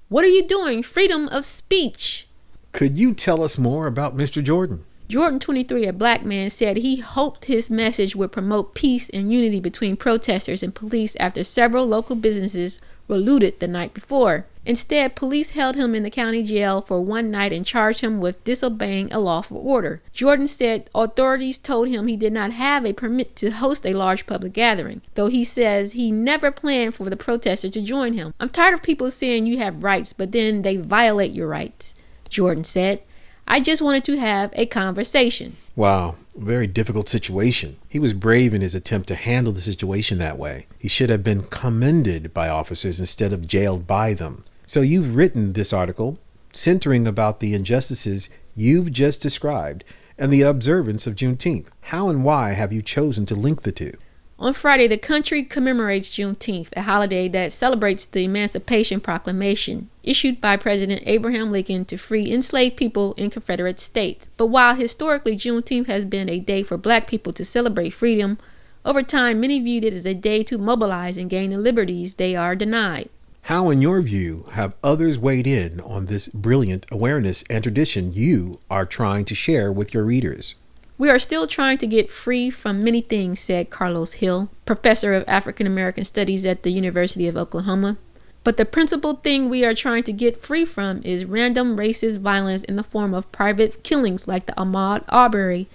"What are you doing? Freedom of speech!" Could you tell us more about Mr. Jordan? Jordan, 23, a black man, said he hoped his message would promote peace and unity between protesters and police after several local businesses were looted the night before. Instead, police held him in the county jail for one night and charged him with disobeying a lawful order. Jordan said authorities told him he did not have a permit to host a large public gathering, though he says he never planned for the protesters to join him. "I'm tired of people saying you have rights, but then they violate your rights," Jordan said. "I just wanted to have a conversation." Wow, a very difficult situation. He was brave in his attempt to handle the situation that way. He should have been commended by officers instead of jailed by them. So you've written this article centering about the injustices you've just described and the observance of Juneteenth. How and why have you chosen to link the two? On Friday, the country commemorates Juneteenth, a holiday that celebrates the Emancipation Proclamation issued by President Abraham Lincoln to free enslaved people in Confederate states. But while historically Juneteenth has been a day for Black people to celebrate freedom, over time many viewed it as a day to mobilize and gain the liberties they are denied. How, in your view, have others weighed in on this brilliant awareness and tradition you are trying to share with your readers? "We are still trying to get free from many things," said Carlos Hill, professor of African American Studies at the University of Oklahoma. "But the principal thing we are trying to get free from is random racist violence in the form of private killings like the Ahmaud Arbery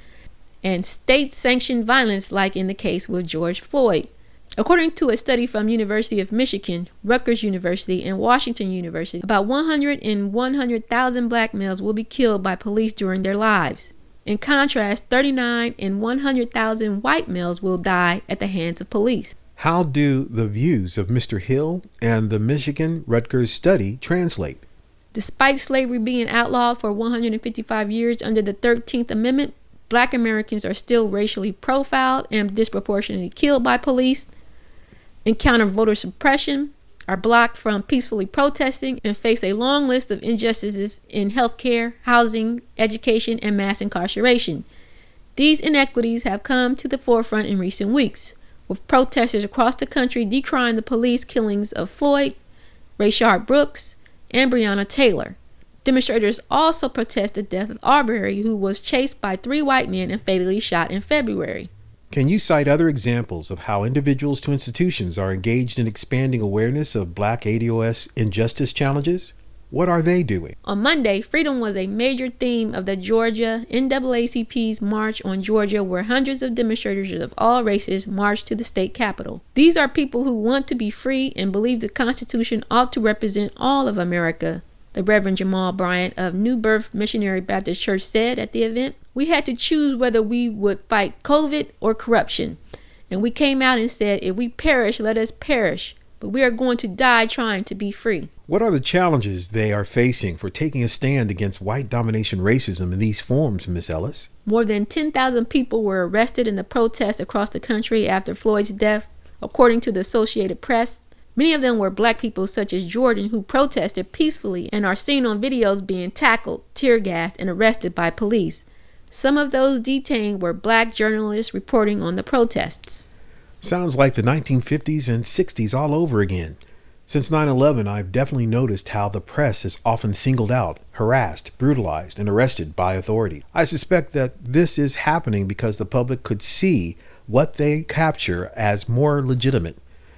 and state-sanctioned violence like in the case with George Floyd." According to a study from University of Michigan, Rutgers University, and Washington University, about 100 and 100,000 Black males will be killed by police during their lives. In contrast, 39 and 100,000 white males will die at the hands of police. How do the views of Mr. Hill and the Michigan Rutgers study translate? Despite slavery being outlawed for 155 years under the 13th Amendment, Black Americans are still racially profiled and disproportionately killed by police, encounter voter suppression, are blocked from peacefully protesting, and face a long list of injustices in healthcare, housing, education, and mass incarceration. These inequities have come to the forefront in recent weeks, with protesters across the country decrying the police killings of Floyd, Rayshard Brooks, and Breonna Taylor. Demonstrators also protest the death of Arbery, who was chased by 3 white men and fatally shot in February. Can you cite other examples of how individuals to institutions are engaged in expanding awareness of Black ADOS injustice challenges? What are they doing? On Monday, freedom was a major theme of the Georgia NAACP's March on Georgia, where hundreds of demonstrators of all races marched to the state capitol. These are people who want to be free and believe the Constitution ought to represent all of America, the Reverend Jamal Bryant of New Birth Missionary Baptist Church said at the event. "We had to choose whether we would fight COVID or corruption. And we came out and said, if we perish, let us perish. But we are going to die trying to be free." What are the challenges they are facing for taking a stand against white domination racism in these forms, Ms. Ellis? More than 10,000 people were arrested in the protests across the country after Floyd's death, according to the Associated Press. Many of them were Black people such as Jordan, who protested peacefully and are seen on videos being tackled, tear gassed, and arrested by police. Some of those detained were Black journalists reporting on the protests. Sounds like the 1950s and 60s all over again. Since 9/11, I've definitely noticed how the press is often singled out, harassed, brutalized, and arrested by authority. I suspect that this is happening because the public could see what they capture as more legitimate.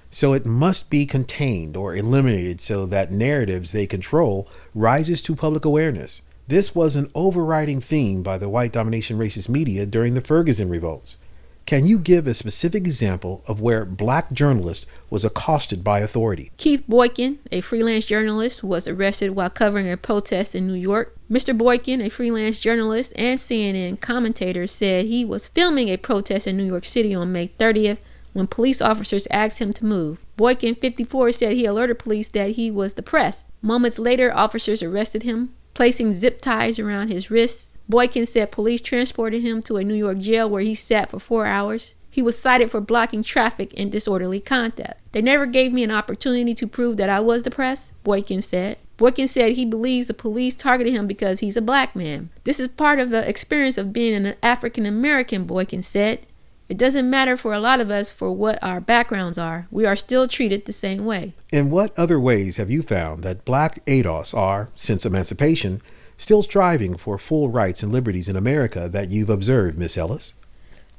So it must be contained or eliminated so that narratives they control rises to public awareness. This was an overriding theme by the white domination racist media during the Ferguson revolts. Can you give a specific example of where Black journalist was accosted by authority? Keith Boykin, a freelance journalist, was arrested while covering a protest in New York. Mr. Boykin, a freelance journalist and CNN commentator, said he was filming a protest in New York City on May 30th when police officers asked him to move. Boykin, 54, said he alerted police that he was the press. Moments later, officers arrested him, placing zip ties around his wrists. Boykin said police transported him to a New York jail where he sat for 4 hours. He was cited for blocking traffic and disorderly conduct. "They never gave me an opportunity to prove that I was the press," Boykin said. Boykin said he believes the police targeted him because he's a Black man. "This is part of the experience of being an African American," Boykin said. "It doesn't matter for a lot of us for what our backgrounds are. We are still treated the same way." In what other ways have you found that Black ADOS are, since emancipation, still striving for full rights and liberties in America that you've observed, Miss Ellis?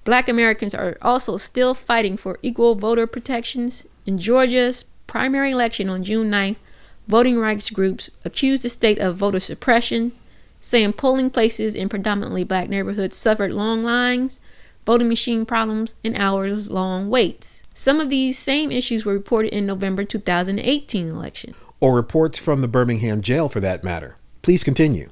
Black Americans are also still fighting for equal voter protections. In Georgia, primary election on June 9th, voting rights groups accused the state of voter suppression, saying polling places in predominantly black neighborhoods suffered long lines, voting machine problems, and hours-long waits. Some of these same issues were reported in November 2018 election. Or reports from the Birmingham jail for that matter. Please continue.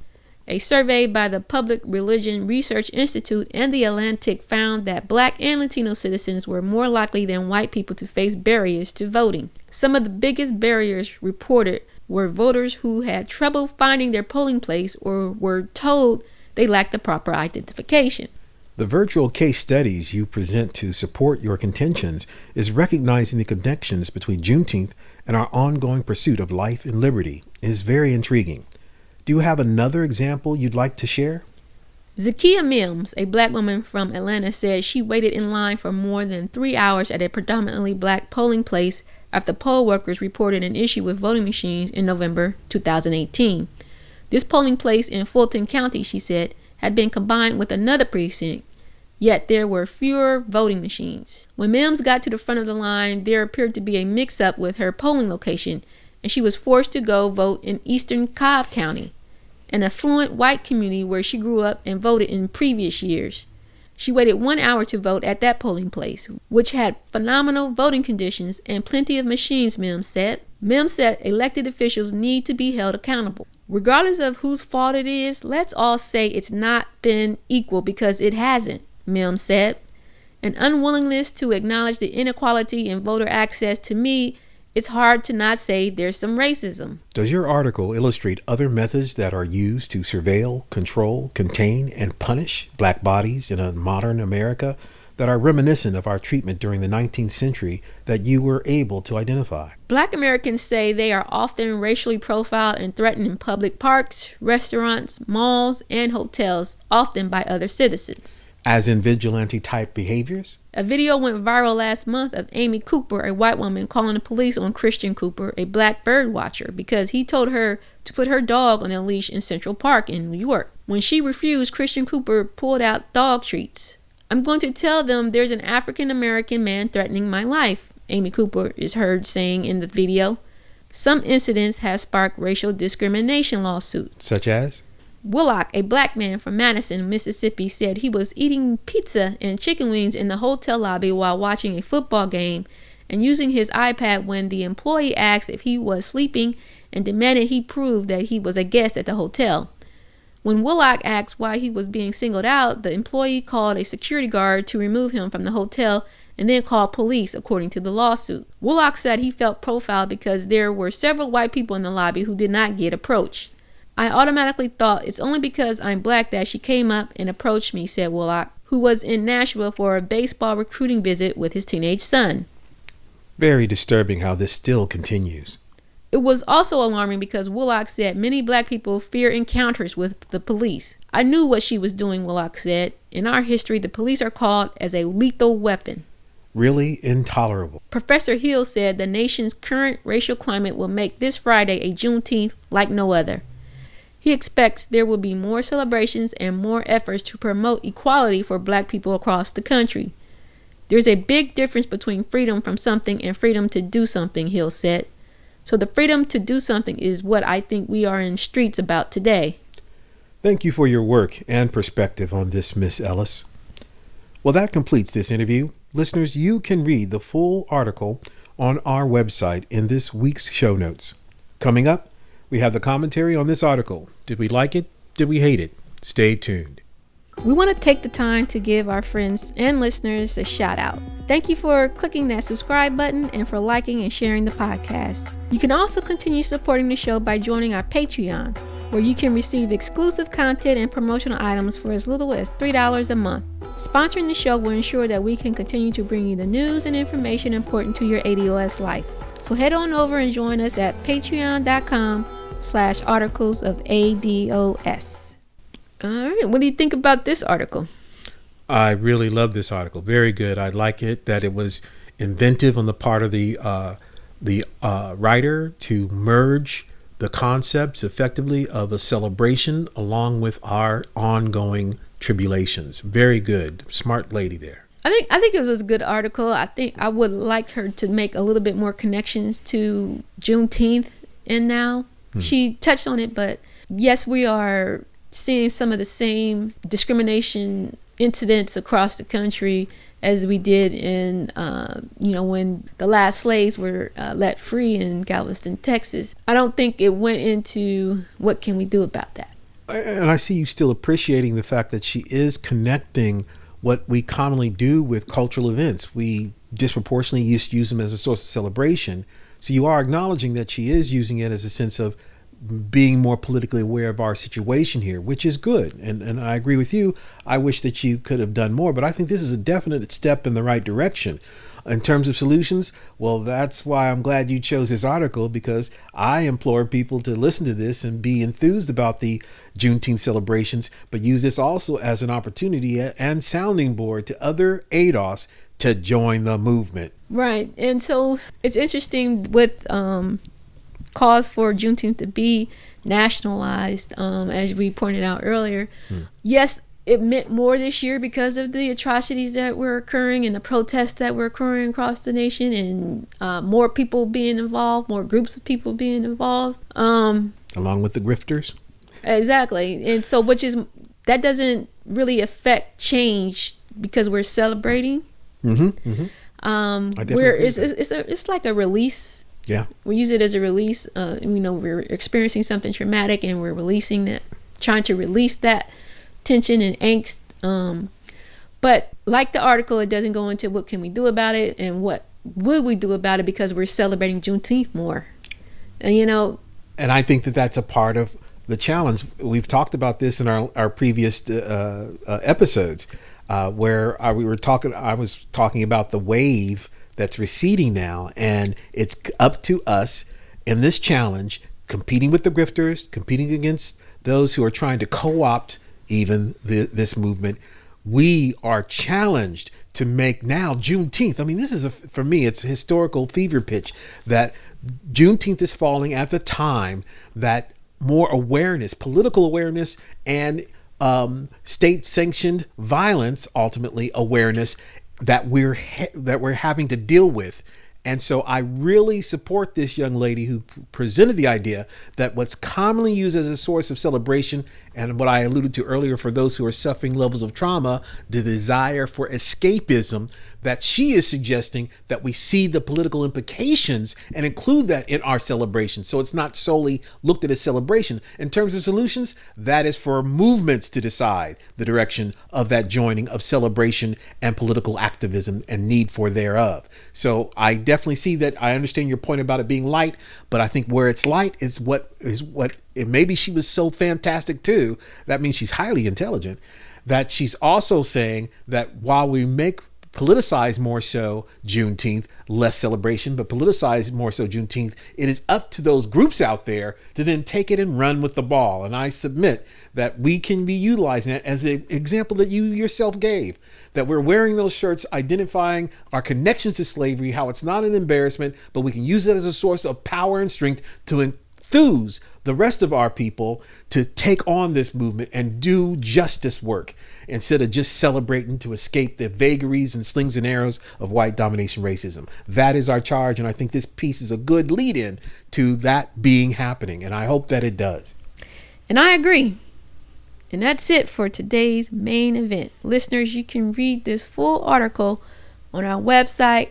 A survey by the Public Religion Research Institute and The Atlantic found that black and Latino citizens were more likely than white people to face barriers to voting. Some of the biggest barriers reported were voters who had trouble finding their polling place or were told they lacked the proper identification. The virtual case studies you present to support your contentions is recognizing the connections between Juneteenth and our ongoing pursuit of life and liberty. It is very intriguing. Do you have another example you'd like to share? Zakiya Mims, a black woman from Atlanta, said she waited in line for more than 3 hours at a predominantly black polling place after poll workers reported an issue with voting machines in November 2018. This polling place in Fulton County, she said, had been combined with another precinct, yet there were fewer voting machines. When Mims got to the front of the line, there appeared to be a mix-up with her polling location, and she was forced to go vote in eastern Cobb County, an affluent white community where she grew up and voted in previous years. She waited 1 hour to vote at that polling place, which had phenomenal voting conditions and plenty of machines, Mims said. Mims said elected officials need to be held accountable. Regardless of whose fault it is, let's all say it's not been equal because it hasn't, Mims said. An unwillingness to acknowledge the inequality in voter access, to me, it's hard to not say there's some racism. Does your article illustrate other methods that are used to surveil, control, contain, and punish black bodies in a modern America that are reminiscent of our treatment during the 19th century that you were able to identify? Black Americans say they are often racially profiled and threatened in public parks, restaurants, malls, and hotels, often by other citizens. As in vigilante-type behaviors? A video went viral last month of Amy Cooper, a white woman, calling the police on Christian Cooper, a black bird watcher, because he told her to put her dog on a leash in Central Park in New York. When she refused, Christian Cooper pulled out dog treats. "I'm going to tell them there's an African-American man threatening my life," Amy Cooper is heard saying in the video. Some incidents have sparked racial discrimination lawsuits. Such as? Willock, a black man from Madison, Mississippi, said he was eating pizza and chicken wings in the hotel lobby while watching a football game and using his iPad when the employee asked if he was sleeping and demanded he prove that he was a guest at the hotel. When Willock asked why he was being singled out, the employee called a security guard to remove him from the hotel and then called police, according to the lawsuit. Willock said he felt profiled because there were several white people in the lobby who did not get approached. "I automatically thought it's only because I'm black that she came up and approached me," said Willock, who was in Nashville for a baseball recruiting visit with his teenage son. Very disturbing how this still continues. It was also alarming because Willock said many black people fear encounters with the police. "I knew what she was doing," Willock said. "In our history, the police are called as a lethal weapon." Really intolerable. Professor Hill said the nation's current racial climate will make this Friday a Juneteenth like no other. He expects there will be more celebrations and more efforts to promote equality for black people across the country. "There's a big difference between freedom from something and freedom to do something," Hill said. "So the freedom to do something is what I think we are in streets about today." Thank you for your work and perspective on this, Miss Ellis. Well, that completes this interview. Listeners, you can read the full article on our website in this week's show notes. Coming up, we have the commentary on this article. Did we like it? Did we hate it? Stay tuned. We want to take the time to give our friends and listeners a shout out. Thank you for clicking that subscribe button and for liking and sharing the podcast. You can also continue supporting the show by joining our Patreon, where you can receive exclusive content and promotional items for as little as $3 a month. Sponsoring the show will ensure that we can continue to bring you the news and information important to your ADOS life. So head on over and join us at patreon.com/articles of ADOS. All right, what do you think about this article? I really love this article. Very good. I like it that it was inventive on the part of the writer to merge the concepts effectively of a celebration along with our ongoing tribulations. Very good. Smart lady there. I think it was a good article. I think I would like her to make a little bit more connections to Juneteenth and now. She touched on it, but yes, we are seeing some of the same discrimination incidents across the country as we did in, when the last slaves were let free in Galveston, Texas. I don't think it went into what can we do about that. And I see you still appreciating the fact that she is connecting what we commonly do with cultural events. We disproportionately use them as a source of celebration. So you are acknowledging that she is using it as a sense of being more politically aware of our situation here, which is good. And I agree with you. I wish that you could have done more, but I think this is a definite step in the right direction. In terms of solutions, well, that's why I'm glad you chose this article, because I implore people to listen to this and be enthused about the Juneteenth celebrations, but use this also as an opportunity and sounding board to other ADOS to join the movement. Right. And so it's interesting with calls for Juneteenth to be nationalized, as we pointed out earlier. Yes, it meant more this year because of the atrocities that were occurring and the protests that were occurring across the nation, and more people being involved, more groups of people being involved. Along with the grifters. Exactly. And so, that doesn't really affect change because we're celebrating. It's like a release. Yeah. We use it as a release. We're experiencing something traumatic and we're releasing that, trying to release that tension and angst. But like the article, it doesn't go into what can we do about it and what would we do about it, because we're celebrating Juneteenth more. And I think that that's a part of the challenge. We've talked about this in our previous episodes, where I was talking about the wave that's receding now, and it's up to us in this challenge, competing with the grifters, competing against those who are trying to co-opt even this movement. We are challenged to make now Juneteenth. I mean, this is for me, it's a historical fever pitch that Juneteenth is falling at the time that more awareness, political awareness, and state-sanctioned violence, ultimately awareness, that we're having to deal with. And so I really support this young lady who presented the idea that what's commonly used as a source of celebration, and what I alluded to earlier for those who are suffering levels of trauma, the desire for escapism, that she is suggesting that we see the political implications and include that in our celebration. So it's not solely looked at as celebration. In terms of solutions, that is for movements to decide the direction of that joining of celebration and political activism and need for thereof. So I definitely see that. I understand your point about it being light, but I think where it's light is what maybe she was so fantastic too. That means she's highly intelligent, that she's also saying that while we make politicize more so Juneteenth, less celebration, but politicize more so Juneteenth, it is up to those groups out there to then take it and run with the ball. And I submit that we can be utilizing that as the example that you yourself gave, that we're wearing those shirts identifying our connections to slavery, how it's not an embarrassment, but we can use it as a source of power and strength to enthuse the rest of our people to take on this movement and do justice work instead of just celebrating to escape the vagaries and slings and arrows of white domination racism. That is our charge, and I think this piece is a good lead-in to that being happening, and I hope that it does. And I agree. And that's it for today's main event. Listeners, you can read this full article on our website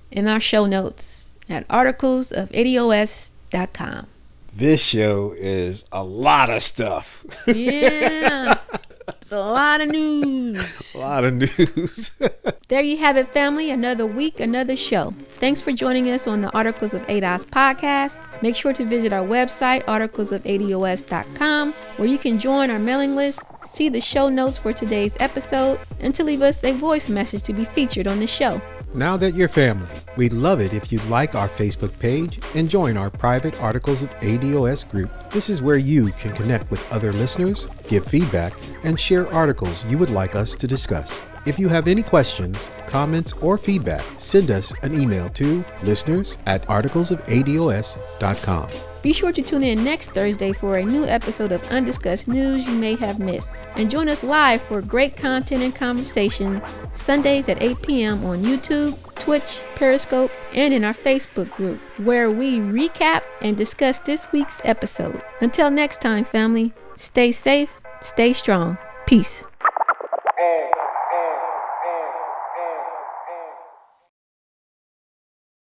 in our show notes at articlesofADOS.com. This show is a lot of stuff. Yeah. It's a lot of news. A lot of news. There you have it, family. Another week, another show. Thanks for joining us on the Articles of ADOS podcast. Make sure to visit our website, articlesofADOS.com, where you can join our mailing list, see the show notes for today's episode, and to leave us a voice message to be featured on the show. Now that you're family, we'd love it if you'd like our Facebook page and join our private Articles of ADOS group. This is where you can connect with other listeners, give feedback, and share articles you would like us to discuss. If you have any questions, comments, or feedback, send us an email to listeners@articlesofADOS.com. Be sure to tune in next Thursday for a new episode of Undiscussed News you may have missed. And join us live for great content and conversation Sundays at 8 p.m. on YouTube, Twitch, Periscope, and in our Facebook group, where we recap and discuss this week's episode. Until next time, family, stay safe, stay strong. Peace.